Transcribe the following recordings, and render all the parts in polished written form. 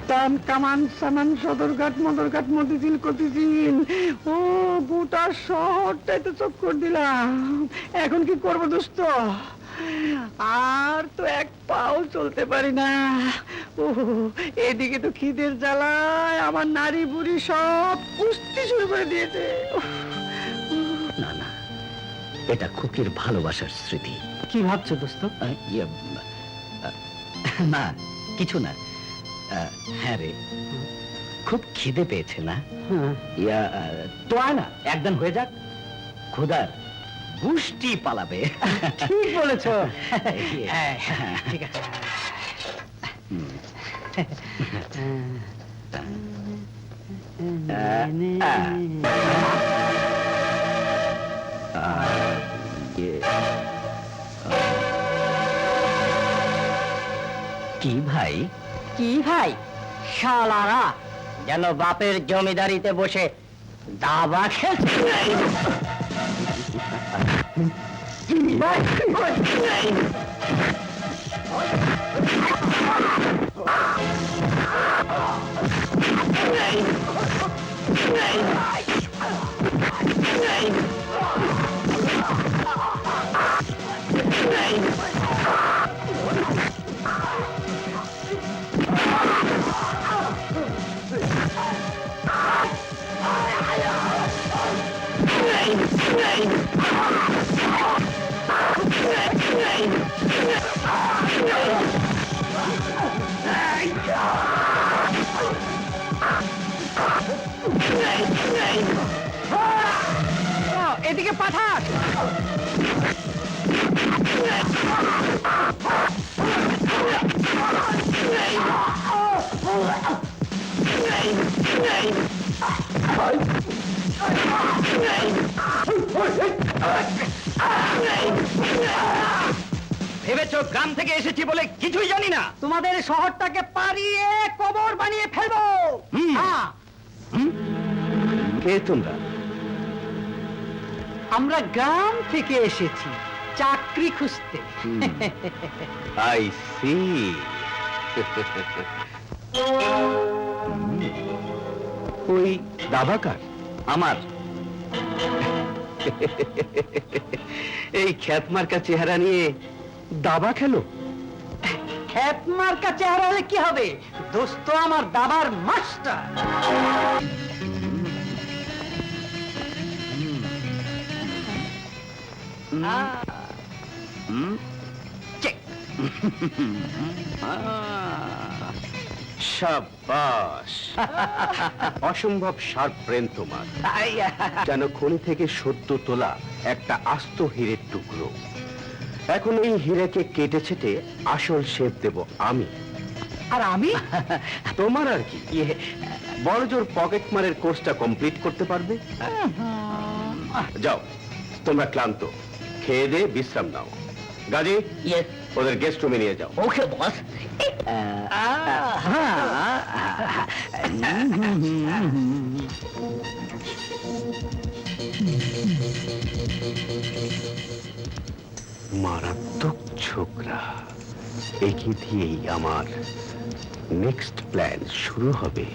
টান কামান সামান সদরঘাট মদরঘাট মতিঝিল কতিঝিল, ও গোটা শহরটাই তো চক্কর দিলাম। এখন কি করবো দোস্ত? আর তো এক পাও চলতে পারি না। ও এদিকে তো খিদের জ্বালায় আমার নারী বুড়ি সব কুস্তি শুরু করে দিয়েছে। না না, এটা খুকির ভালোবাসার স্মৃতি। কি ভাবছো দোস্ত? না কিছু না। হ্যাঁ রে, খুব খিদে পেয়েছে না? তো আয় না, একদিন হয়ে যাক, ক্ষুধার গুষ্টি পালাবে। ঠিক বলেছো। ঠিক আছে। কি ভাই? কি ভাই? শালারা যেন বাপের জমিদারিতে বসে দাবা খেলছে। এদিকে পাঠান। ভেবেছো গ্রাম থেকে এসেছি বলে কিছুই জানি না? তোমাদের শহরটাকে পাড়িয়ে কবর বানিয়ে ফেলবো। কে তোমরা? আমরা গ্রাম থেকে এসেছি চাকরি খুঁজতে। I see. ওই দাবাকার আমার এই খ্যাত মার্কা চেহারা নিয়ে দাবা খেলো? খ্যাত মার্কা চেহারা হলে কি হবে দোস্ত? আমার দাবার মাস্টার। শাবাশ, অসম্ভব শার্প ব্রেন তোমার। যেন খনি থেকে সদ্য তোলা একটা আস্ত হীরের টুকরো। এখন এই হীরেকে কেটে ছেটে আসল শেপ দেব আমি। আর আমি? তোমার আর কি, বড় জোর পকেট মারের কোর্সটা কমপ্লিট করতে পারবে। যাও, তোমরা ক্লান্ত, খেয়ে দিয়ে বিশ্রাম নাও। গাজী, ওদের গেস্ট রুমে নিয়ে যাও। ওকে বস। মারাত্মক ছোকরা, একে দিয়েই আমার নেক্সট প্ল্যান শুরু হবে।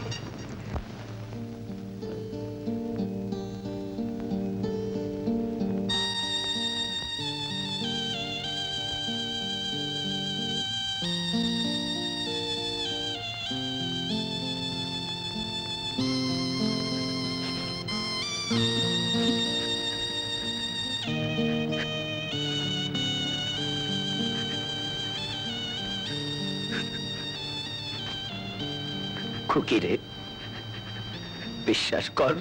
খুকিরে, বিশ্বাস কর,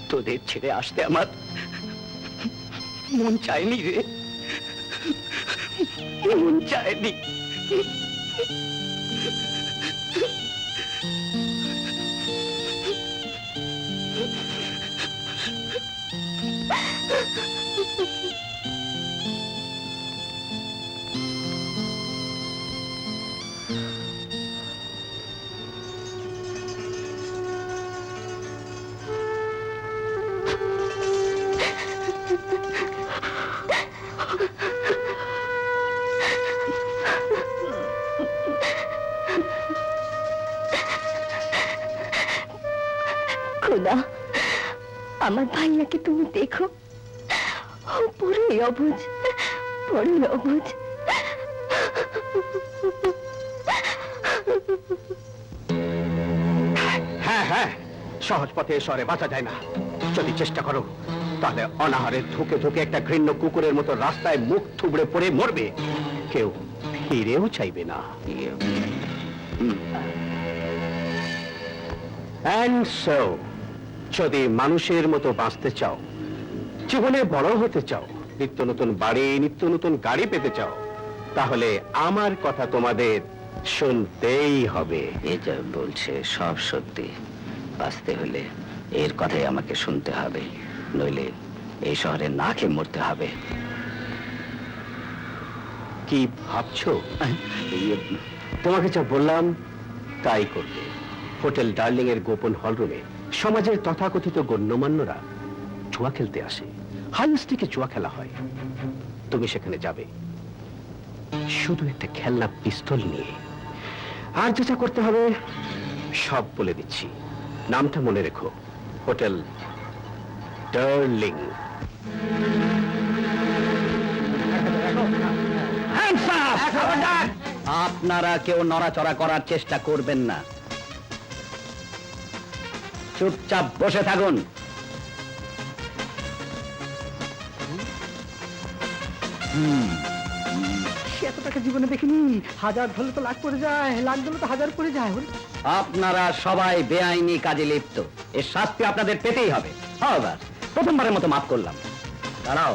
তোদের ছেড়ে আসতে আমার মন চায়নি রে, মন চায়নি। খোদা, আমার ভাইয়াকে তুমি দেখো, ও পুরোই অবুঝ, পুরোই অবুঝ। হ্যাঁ হ্যাঁ, সহজ পথে শহরে বাঁচা যায় না। যদি চেষ্টা করো তাহলে অনাহারে ধুকে ধুকে একটা ঘৃণ্য কুকুরের মতো রাস্তায় মুখ থুবড়ে পড়ে মরবে, কেউ ফিরেও চাইবে না। And so, যদি মানুষের মতো বাঁচতে চাও, জীবনে বড় হতে চাও, নিত্য নতুন বাড়ি, নিত্য নতুন গাড়ি পেতে চাও, তাহলে আমার কথা তোমাদের শুনতেই হবে। এ যা বলছে সব সত্যি। বাঁচতে হলে এর কথাই আমাকে শুনতে হবে, নইলে এই শহরে না খেয়ে মরতে হবে। কি ভাবছো? তোমাকে যা বললাম তাই করবে। হোটেল ডার্লিং এর গোপন হলরুমে সমাজের তথাকথিত গণ্যমান্যরা জুয়া খেলতে আসে, হাই স্টিকে জুয়া খেলা হয়। তুমি সেখানে যাবে শুধু একটা খেলনা পিস্তল নিয়ে। আর যেটা করতে হবে সব বলে দিচ্ছি, নামটা মনে রেখো, হোটেল ডার্লিং। আপনারা কেউ নড়াচড়া করার চেষ্টা করবেন না, চুপচাপ বসে থাকুন। সে এত টাকা জীবনে দেখিনি। 1000 ধরলে তো লাখ পড়ে যায়, লাখ ধরলে তো 1000 পড়ে যায়। আপনারা সবাই বেআইনি কাজে লিপ্ত, এর শাস্তি আপনাদের পেতেই হবে। হ্যাঁ, প্রথমবারের মতো মাফ করলাম। দাঁড়াও।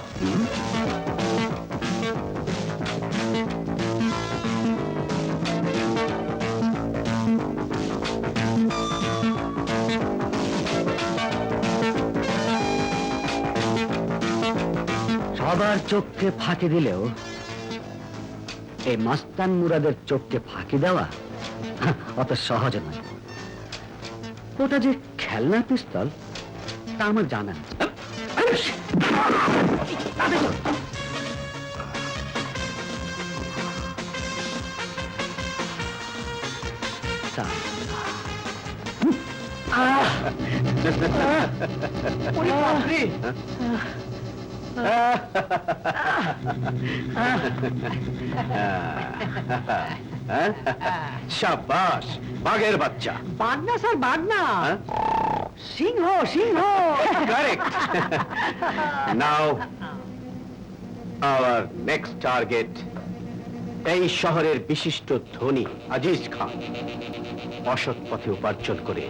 সবার চোখকে ফাঁকি দিলেও এই মাস্তান মুরাদের চোখকে ফাঁকি দেওয়া অত সহজ নয়। ওটা যে খেলনা পিস্তল তা আমার জানা নেই। শাবাশ, বাঘের বাচ্চা। বাঘ না স্যার, বাঘ না, সিংহ, সিংহ। Correct. Now, our next target, এই শহরের বিশিষ্ট ধনী আজিজ খান। অসৎ পথে উপার্জন করে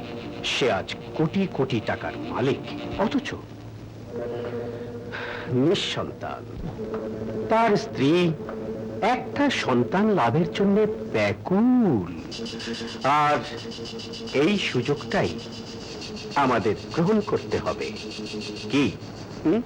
সে আজ কোটি কোটি টাকার মালিক, অথচ নিঃসন্তান। তার স্ত্রী একটা সন্তান লাভের জন্য ব্যাকুল। আর এই সুযোগটাই আমাদের গ্রহণ করতে হবে। কি হুম?